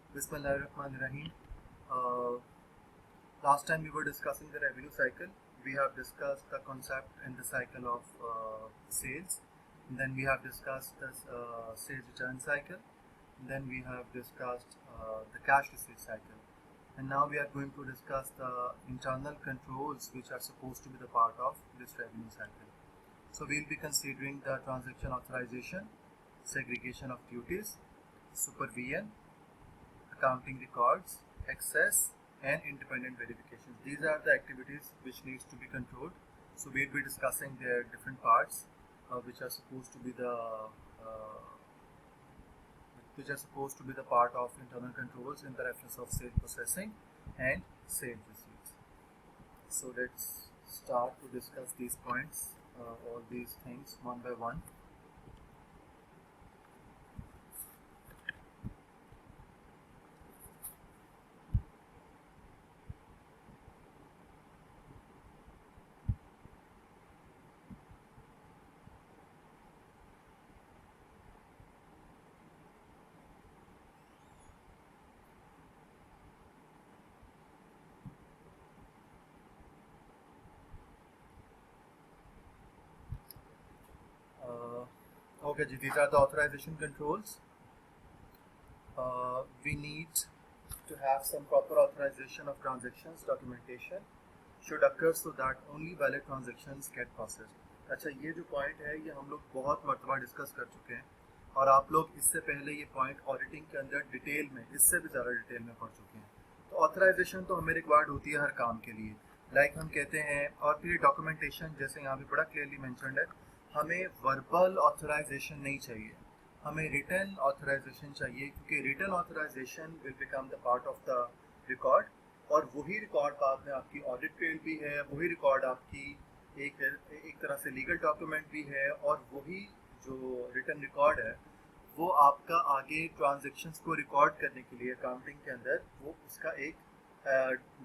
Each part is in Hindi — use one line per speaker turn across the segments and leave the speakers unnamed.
Bismillahirrahmanirrahim. Last time we were discussing the revenue cycle. We have discussed the concept and the cycle of sales. And then we have discussed the sales return cycle. And then we have discussed the cash receipt cycle. And now we are going to discuss the internal controls which are supposed to be the part of this revenue cycle. So we'll be considering the transaction authorization, segregation of duties, supervision, accounting records, access, and independent verifications. These are the activities which needs to be controlled. So we'll be discussing their different parts, which are supposed to be the part of internal controls in the reference of sales processing and sales receipts. So let's start to discuss these points, all these things one by one. Okay, these are the authorization controls. We need to have some proper authorization of transactions. Documentation should occur so that only valid transactions get processed. अच्छा, ये जो पॉइंट है ये हम लोग बहुत मरतबा डिस्कस कर चुके हैं और आप लोग इससे पहले ये पॉइंट ऑडिटिंग के अंदर डिटेल में, इससे भी ज़्यादा डिटेल में पढ़ चुके हैं. तो ऑथराइजेशन तो हमें रिक्वायर्ड होती है हर काम के लिए, लाइक हम कहते हैं. और फिर डॉक्यूमेंटेशन जैसे यहाँ पे बड़ा क्लियरली मेंशन्ड है, हमें वर्बल ऑथराइजेशन नहीं चाहिए, हमें रिटन ऑथराइजेशन चाहिए, क्योंकि written authorization will become the part of the record. और वही रिकॉर्ड बाद में आपकी ऑडिट ट्रेल भी है, वही रिकॉर्ड आपकी एक तरह से लीगल डॉक्यूमेंट भी है, और वही जो रिटन रिकॉर्ड है वो आपका आगे ट्रांजैक्शंस को रिकॉर्ड करने के लिए अकाउंटिंग के अंदर वो उसका एक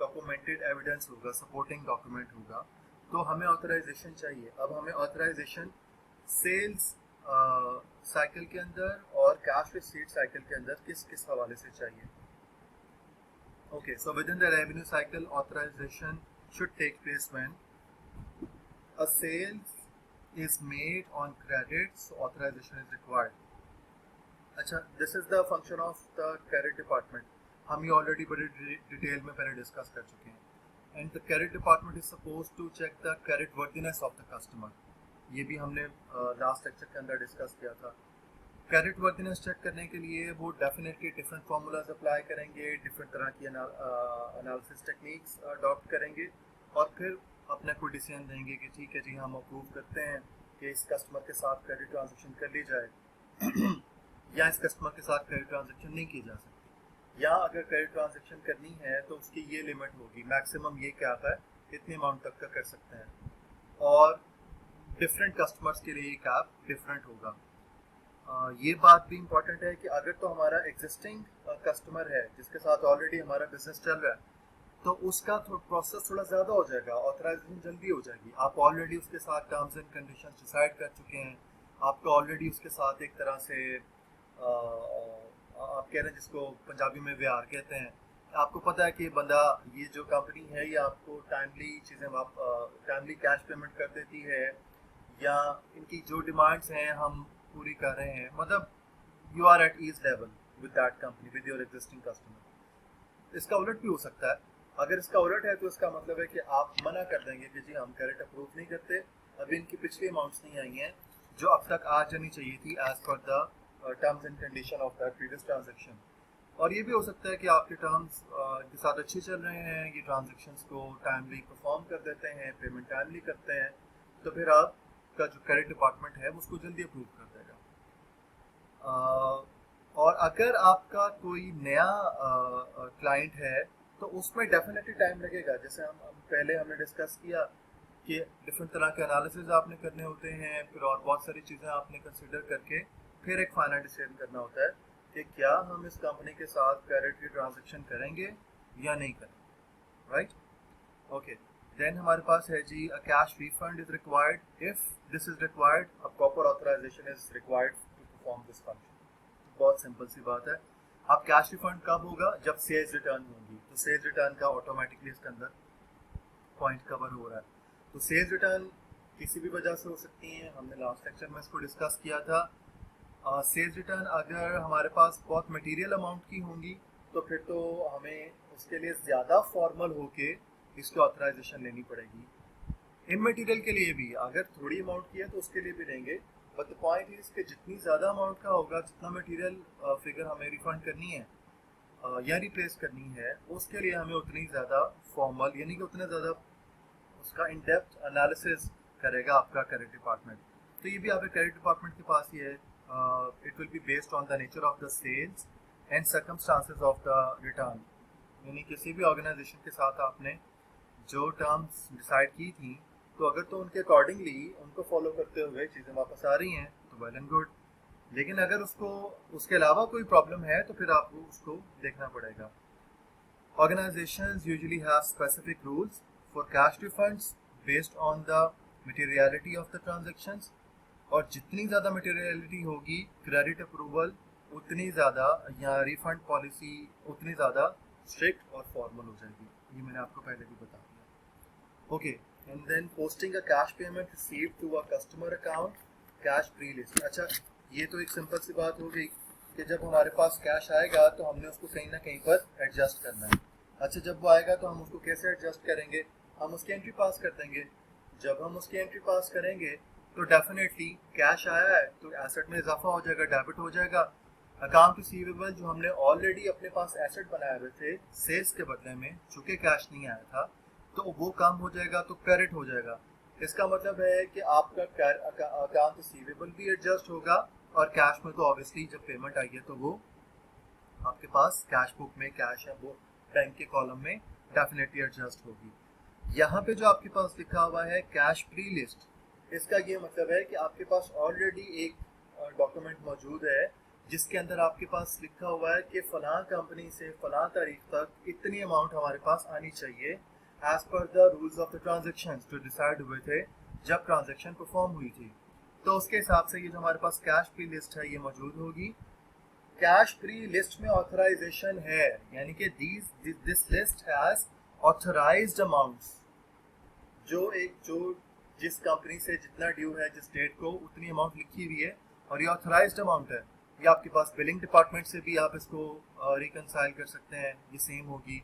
डॉक्यूमेंटेड एविडेंस होगा, सपोर्टिंग डॉक्यूमेंट होगा. तो हमें ऑथराइजेशन चाहिए. अब हमें ऑथराइजेशन सेल्स साइकिल के अंदर और कैश रिसीट साइकिल के अंदर किस किस हवाले से चाहिए. Okay, so within the revenue cycle authorisation should take place when a sales is made on credit, so authorisation is required. अच्छा, this is the function of the credit department. हम ये ऑलरेडी बड़ी डिटेल में पहले डिस्कस कर चुके हैं. And the credit department is supposed to check the credit worthiness of the customer. ये भी हमने लास्ट लेक्चर के अंदर डिस्कस किया था. क्रेडिट वर्थिनेस चेक करने के लिए वो डेफिनेटली डिफरेंट फार्मूलाज अप्लाई करेंगे, डिफरेंट तरह की एनालिसिस टेक्निक्स अडॉप्ट करेंगे, और फिर अपना कोई डिसीजन देंगे कि ठीक है जी, हम अप्रूव करते हैं कि इस कस्टमर के साथ क्रेडिट ट्रांजेक्शन कर ली जाए या इस कस्टमर के साथ क्रेडिट ट्रांजेक्शन नहीं की जा सकती, या अगर क्रेडिट ट्रांजैक्शन करनी है तो उसकी ये लिमिट होगी, मैक्सिमम ये क्या है, इतने अमाउंट तक का कर सकते हैं. और डिफरेंट कस्टमर्स के लिए ये कैप डिफरेंट होगा. ये बात भी इम्पॉर्टेंट है कि अगर तो हमारा एग्जिस्टिंग कस्टमर है जिसके साथ ऑलरेडी हमारा बिजनेस चल रहा है, तो उसका प्रोसेस थोड़ा ज़्यादा हो जाएगा, ऑथराइजेशन जल्दी हो जाएगी. आप ऑलरेडी उसके साथ टर्म्स एंड कंडीशंस डिसाइड कर चुके हैं, आपका ऑलरेडी उसके साथ एक तरह से आप कह रहे हैं जिसको पंजाबी में व्यार कहते हैं, आपको पता है कि बंदा, ये जो कंपनी है ये आपको टाइमली चीज़ें टाइमली कैश पेमेंट कर देती है, या इनकी जो डिमांड्स हैं हम पूरी कर रहे हैं. मतलब you are at ease level with that company, with your existing customer. इसका उलट भी हो सकता है. अगर इसका उलट है तो इसका मतलब है कि आप मना कर देंगे कि जी हम क्रेडिट अप्रूव नहीं करते, अभी इनकी पिछली अमाउंट्स नहीं आई हैं जो अब तक आ जानी चाहिए थी as per the terms and condition of that previous transaction. और ये भी हो सकता है कि आपके टर्म्स के साथ अच्छे चल रहे हैं, ये ट्रांजैक्शंस को टाइमली परफॉर्म कर देते हैं, पेमेंट टाइमली करते हैं, तो फिर आपका जो क्रेडिट डिपार्टमेंट है उसको जल्दी अप्रूव कर देगा. और अगर आपका कोई नया क्लाइंट है तो उसमें डेफिनेटली टाइम लगेगा. जैसे हमने डिस्कस किया कि डिफरेंट तरह के एनालिसिस आपने करने होते हैं, फिर और बहुत सारी चीज़ें आपने कंसिडर करके फिर एक फाइनल डिसीजन करना होता है कि क्या हम इस कंपनी के साथ क्रेडिट की ट्रांजैक्शन करेंगे या नहीं करेंगे. Right, okay. देन हमारे पास है जी, a cash refund is required. If this is required, a proper authorisation is required to perform this function. बहुत सिंपल सी बात है. अब कैश रिफंड कब होगा? जब सेल्स रिटर्न होगी, तो सेल्स रिटर्न का ऑटोमेटिकली इसके अंदर पॉइंट कवर हो रहा है। तो सेल्स रिटर्न किसी भी वजह से हो सकती हैं, हमने लास्ट लेक्चर में इसको डिस्कस किया था। सेल्स रिटर्न अगर हमारे पास बहुत मटेरियल अमाउंट की होंगी तो फिर तो हमें उसके लिए ज़्यादा फॉर्मल होके इसकी ऑथराइजेशन लेनी पड़ेगी। इमटेरियल के लिए भी अगर थोड़ी अमाउंट की है तो उसके लिए भी लेंगे, बट द पॉइंट इज कि जितनी ज़्यादा अमाउंट का होगा, जितना मटेरियल फिगर हमें रिफंड करनी है या रिप्लेस करनी है, उसके लिए हमें उतनी ज़्यादा फॉर्मल यानी कि उतना ज़्यादा उसका इन डेप्थ एनालिसिस करेगा आपका क्रेडिट डिपार्टमेंट। तो ये भी आपके क्रेडिट डिपार्टमेंट के पास ही है। It will be based on the nature of the sales and circumstances of the return. यानी किसी भी ऑर्गेनाइजेशन के साथ आपने जो टर्म्स डिसाइड की थी, तो अगर तो उनके अकॉर्डिंगली उनको फॉलो करते हुए चीज़ें वापस आ रही हैं तो वेल एंड गुड, लेकिन अगर उसको उसके अलावा कोई प्रॉब्लम है तो फिर आपको उसको देखना पड़ेगा। Organizations usually have specific rules for cash refunds based on the materiality of the transactions, और जितनी ज़्यादा materiality होगी क्रेडिट अप्रूवल उतनी ज़्यादा या रिफंड पॉलिसी उतनी ज़्यादा स्ट्रिक्ट और फॉर्मल हो जाएगी। ये मैंने आपको पहले भी बता दिया। Okay, and then posting a cash payment received to a customer account, cash pre list. अच्छा, ये तो एक सिंपल सी बात हो गई कि जब हमारे पास कैश आएगा तो हमने उसको कहीं ना कहीं पर एडजस्ट करना है। अच्छा, जब वो आएगा तो हम उसको कैसे एडजस्ट करेंगे? हम उसकी एंट्री पास कर देंगे। जब हम उसकी एंट्री पास करेंगे तो डेफिनेटली कैश आया है तो एसेट में इजाफा हो जाएगा, डेबिट हो जाएगा। अकाउंट रिसीवेबल जो हमने ऑलरेडी अपने पास एसेट बनाए हुए थे सेल्स के बदले में, चूंकि कैश नहीं आया था, तो वो काम हो जाएगा तो क्रेडिट हो जाएगा। इसका मतलब है कि आपका अकाउंट रिसीवेबल भी एडजस्ट होगा, और कैश में तो ऑब्वियसली जब पेमेंट आई है तो वो आपके पास कैश बुक में कैश है वो बैंक के कॉलम में डेफिनेटली एडजस्ट होगी। यहाँ पे जो आपके पास लिखा हुआ है कैश प्री लिस्ट, इसका ये मतलब है कि आपके पास ऑलरेडी एक डॉक्यूमेंट मौजूद है जिसके अंदर आपके पास लिखा हुआ है कि फलां कंपनी से फलां तारीख तक इतनी अमाउंट हमारे पास आनी चाहिए as per the rules of the transaction जो डिसाइड हुए थे जब ट्रांजेक्शन परफॉर्म हुई थी। तो उसके हिसाब से ये जो हमारे पास कैश प्री लिस्ट है ये मौजूद होगी। कैश प्री लिस्ट में ऑथराइजेशन है, यानी कि this list has authorised amounts, जो जिस कंपनी से जितना ड्यू है जिस डेट को उतनी अमाउंट लिखी हुई है और ये ऑथराइज्ड अमाउंट है। ये आपके पास बिलिंग डिपार्टमेंट से भी आप इसको रिकनसाइल कर सकते हैं, ये सेम होगी।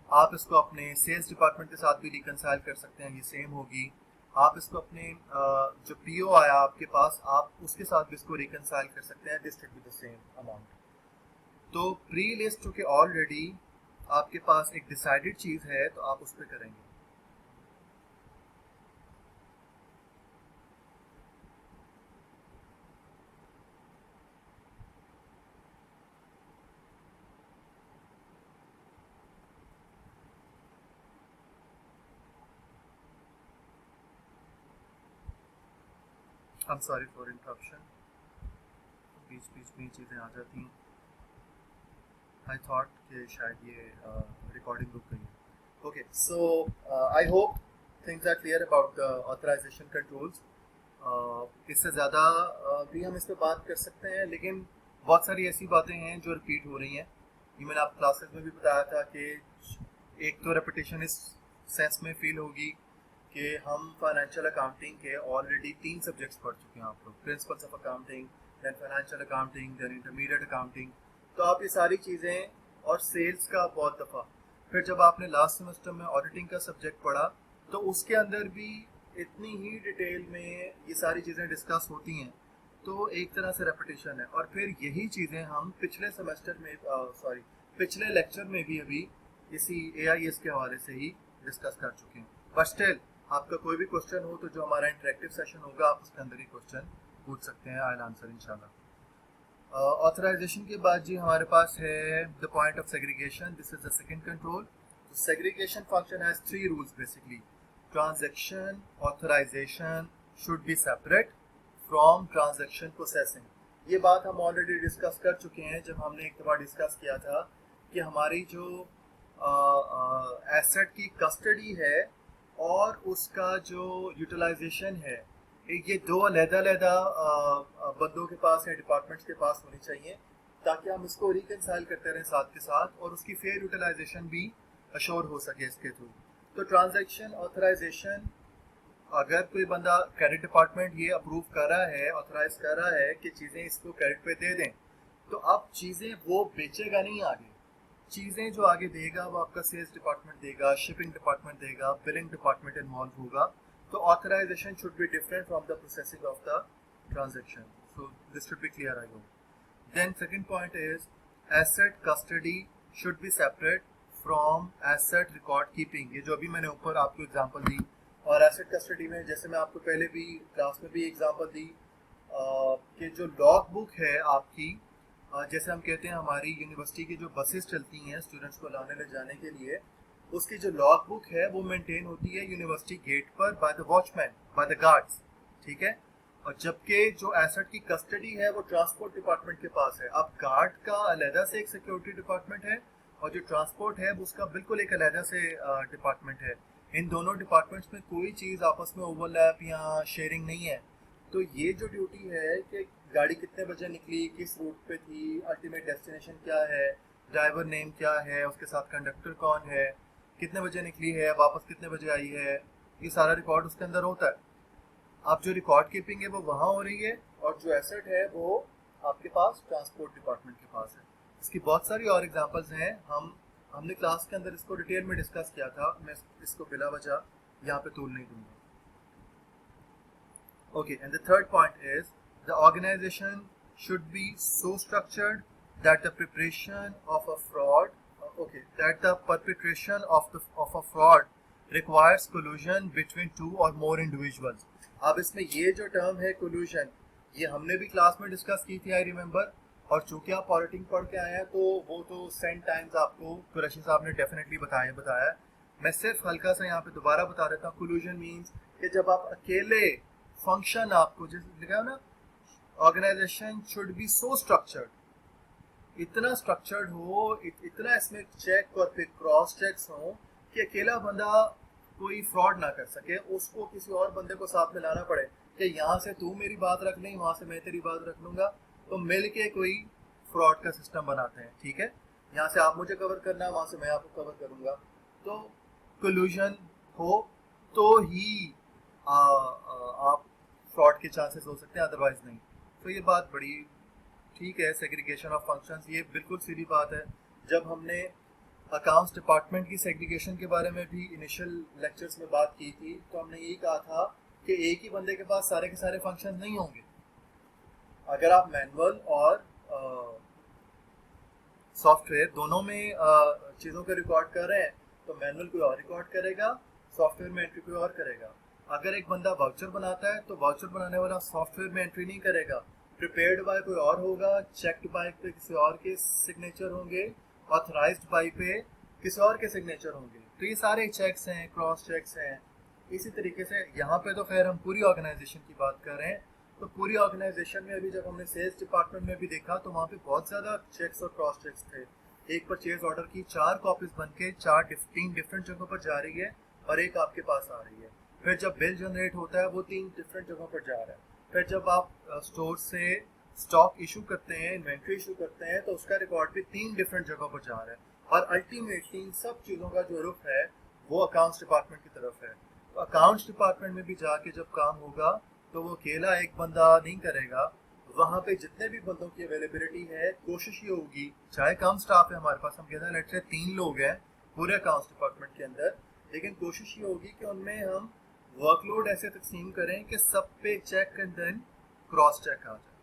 आप इसको अपने सेल्स डिपार्टमेंट के साथ भी रिकनसाइल कर सकते हैं, ये सेम होगी। आप इसको अपने जो पीओ आया आपके पास, आप उसके साथ भी इसको रिकनसाइल कर सकते हैं, this should be the same amount. तो प्री लिस्ट चूंकि ऑलरेडी आपके पास एक डिसाइडेड चीज़ है तो आप उस पर करेंगे। I am sorry for interruption, बीच बीच में चीज़ें आ जाती हैं। आई थॉट कि शायद ये रिकॉर्डिंग रुक गई है। Okay, so I hope things are clear about the authorization controls. इससे ज़्यादा भी हम इस पर बात कर सकते हैं, लेकिन बहुत सारी ऐसी बातें हैं जो रिपीट हो रही हैं। ये मैंने आप क्लासेस में भी बताया था कि एक तो रेपिटेशन इस सेंस में फील होगी कि हम फाइनेंशियल अकाउंटिंग के ऑलरेडी 3 सब्जेक्ट्स पढ़ चुके हैं आप लोग, principles of accounting, then financial accounting, then intermediate accounting. तो आप ये सारी चीज़ें और सेल्स का बहुत दफ़ा, फिर जब आपने लास्ट सेमेस्टर में ऑडिटिंग का सब्जेक्ट पढ़ा तो उसके अंदर भी इतनी ही डिटेल में ये सारी चीज़ें डिस्कस होती हैं, तो एक तरह से रेपिटेशन है। और फिर यही चीज़ें हम पिछले सेमेस्टर में पिछले लेक्चर में भी अभी इसी AIS के हवाले से ही डिस्कस कर चुके हैं। बट स्टिल आपका कोई भी क्वेश्चन हो तो जो हमारा इंटरेक्टिव सेशन होगा आप उसके अंदर ही क्वेश्चन पूछ सकते हैं, आई विल आंसर इंशाल्लाह। ऑथराइजेशन के बाद जी हमारे पास है the point of segregation, this is the second control. Segregation function has 3 rules basically. Transaction authorization should be separate from transaction processing. ये बात हम ऑलरेडी डिस्कस कर चुके हैं जब हमने एक दफ़ा डिस्कस किया था कि हमारी जो एसेट की कस्टडी है और उसका जो यूटिलाइजेशन है, ये 2 अलग-अलग बंदों के पास या डिपार्टमेंट्स के पास होनी चाहिए, ताकि हम इसको रिकंसाइल करते रहें साथ के साथ और उसकी फेयर यूटिलाइजेशन भी अश्योर हो सके इसके थ्रू। तो ट्रांजैक्शन ऑथराइजेशन, अगर कोई बंदा क्रेडिट डिपार्टमेंट ये अप्रूव कर रहा है, ऑथराइज कर रहा है कि चीज़ें इसको क्रेडिट पे दे दें, तो अब चीज़ें वो बेचेगा नहीं आगे, चीज़ें जो आगे देगा वो आपका सेल्स डिपार्टमेंट देगा, शिपिंग डिपार्टमेंट देगा, बिलिंग डिपार्टमेंट इन्वॉल्व होगा। तो authorization should be different from the processing of the transaction. So this should be clear I hope. Then second point is asset custody should be separate from asset record keeping। ये जो अभी मैंने ऊपर आपको एग्जांपल दी, और एसेट कस्टडी में जैसे मैं आपको पहले भी क्लास में भी एग्जांपल दी कि जो लॉग बुक है आपकी, जैसे हम कहते हैं हमारी यूनिवर्सिटी की जो बसेस चलती हैं स्टूडेंट्स को लाने ले जाने के लिए, उसकी जो लॉग बुक है वो मेंटेन होती है यूनिवर्सिटी गेट पर by the watchman, by the guards, ठीक है। और जबकि जो एसेट की कस्टडी है वो ट्रांसपोर्ट डिपार्टमेंट के पास है। अब गार्ड का अलहदा से एक सिक्योरिटी डिपार्टमेंट है और जो ट्रांसपोर्ट है वो उसका बिल्कुल एक अलहदा से डिपार्टमेंट है। इन दोनों डिपार्टमेंट्स में कोई चीज़ आपस में ओवरलैप या शेयरिंग नहीं है। तो ये जो ड्यूटी है कि गाड़ी कितने बजे निकली, किस रूट पे थी, अल्टीमेट डेस्टिनेशन क्या है, ड्राइवर नेम क्या है, उसके साथ कंडक्टर कौन है, कितने बजे निकली है, वापस कितने बजे आई है, ये सारा रिकॉर्ड उसके अंदर होता है। अब जो रिकॉर्ड कीपिंग है वो वहाँ हो रही है और जो एसेट है वो आपके पास ट्रांसपोर्ट डिपार्टमेंट के पास है। इसकी बहुत सारी और एग्जांपल्स हैं, हमने क्लास के अंदर इसको डिटेल में डिस्कस किया था, मैं इसको बिला वजह यहाँ पे तूल नहीं दूंगा। Okay, and the third point is the organisation should be so structured that the preparation of a fraud that the perpetration of a fraud requires collusion between two or more individuals. अब इसमें ये जो टर्म है कोलूजन, ये हमने भी क्लास में डिस्कस की थी आई रिमेम्बर, और चूंकि आप पॉलिटिंग पढ़ के आए हैं तो वो तो सेंट टाइम्स आपको कुरैशी साहब ने डेफिनेटली बताया। मैं सिर्फ हल्का सा यहाँ पे दोबारा बता देता हूँ। कोलूजन मीन्स कि जब आप अकेले फंक्शन, आपको जैसे लिखा है ना, organization should be so structured, इतना स्ट्रक्चर्ड हो, इतना इसमें चेक और फिर क्रॉस चेक्स हो कि अकेला बंदा कोई फ्रॉड ना कर सके, उसको किसी और बंदे को साथ में लाना पड़े कि यहाँ से तू मेरी बात रख ले, वहाँ से मैं तेरी बात रख लूंगा, तो मिल के कोई फ्रॉड का सिस्टम बनाते हैं, ठीक है। यहाँ से आप मुझे कवर करना, वहाँ से मैं आपको कवर करूंगा। तो कोलूजन हो तो ही आप फ्रॉड के चांसेस हो सकते हैं, अदरवाइज नहीं। तो ये बात बड़ी ठीक है, सेग्रीगेशन ऑफ फंक्शंस, ये बिल्कुल सीधी बात है। जब हमने अकाउंट्स डिपार्टमेंट की सेग्रीगेशन के बारे में भी इनिशियल लेक्चर्स में बात की थी, तो हमने यही कहा था कि एक ही बंदे के पास सारे के सारे फंक्शन नहीं होंगे। अगर आप मैनुअल और सॉफ्टवेयर दोनों में चीज़ों को रिकॉर्ड कर रहे हैं तो मैनुअल कोई और रिकॉर्ड करेगा, सॉफ्टवेयर में एंट्री कोई और करेगा। अगर एक बंदा वाउचर बनाता है तो वाउचर बनाने वाला सॉफ्टवेयर में एंट्री नहीं करेगा, प्रिपेयर्ड बाय कोई और होगा, चेक्ड बाय पे किसी और के सिग्नेचर होंगे, ऑथराइज्ड बाय पे किसी और के सिग्नेचर होंगे। तो ये सारे चेक्स हैं, क्रॉस चेक्स हैं। इसी तरीके से यहाँ पे तो खैर हम पूरी ऑर्गेनाइजेशन की बात कर रहे हैं, तो पूरी ऑर्गेनाइजेशन में अभी जब हमने सेल्स डिपार्टमेंट में भी देखा तो वहाँ पे बहुत ज़्यादा चेक्स और क्रॉस चेक्स थे। एक परचेज ऑर्डर की 4 कॉपीज बन के 3 डिफरेंट जगहों पर जा रही है और एक आपके पास आ रही है। फिर जब बिल जनरेट होता है वो 3 डिफरेंट जगहों पर जा रहा है। फिर जब आप स्टोर से स्टॉक इशू करते हैं, इन्वेंट्री इशू करते हैं, तो उसका रिकॉर्ड भी 3 डिफरेंट जगहों पर जा रहा है। और अल्टीमेटली इन सब चीज़ों का जो रुख है वो अकाउंट्स डिपार्टमेंट की तरफ है। तो अकाउंट्स डिपार्टमेंट में भी जाके जब काम होगा तो वो अकेला एक बंदा नहीं करेगा, वहाँ पे जितने भी बंदों की अवेलेबिलिटी है, कोशिश ये होगी, चाहे कम स्टाफ है हमारे पास, हम कहते हैं लेट्स से 3 लोग हैं पूरे अकाउंट्स डिपार्टमेंट के अंदर, लेकिन कोशिश ये होगी कि उनमें हम वर्कलोड ऐसे तकसीम करें कि सब पे check and then cross check आ जाए,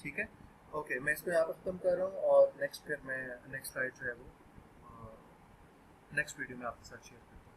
ठीक है। ओके, मैं इसको यहाँ पर खत्म कर रहा हूँ और नेक्स्ट स्लाइड जो है वो नेक्स्ट वीडियो में आपके साथ शेयर करूँगा।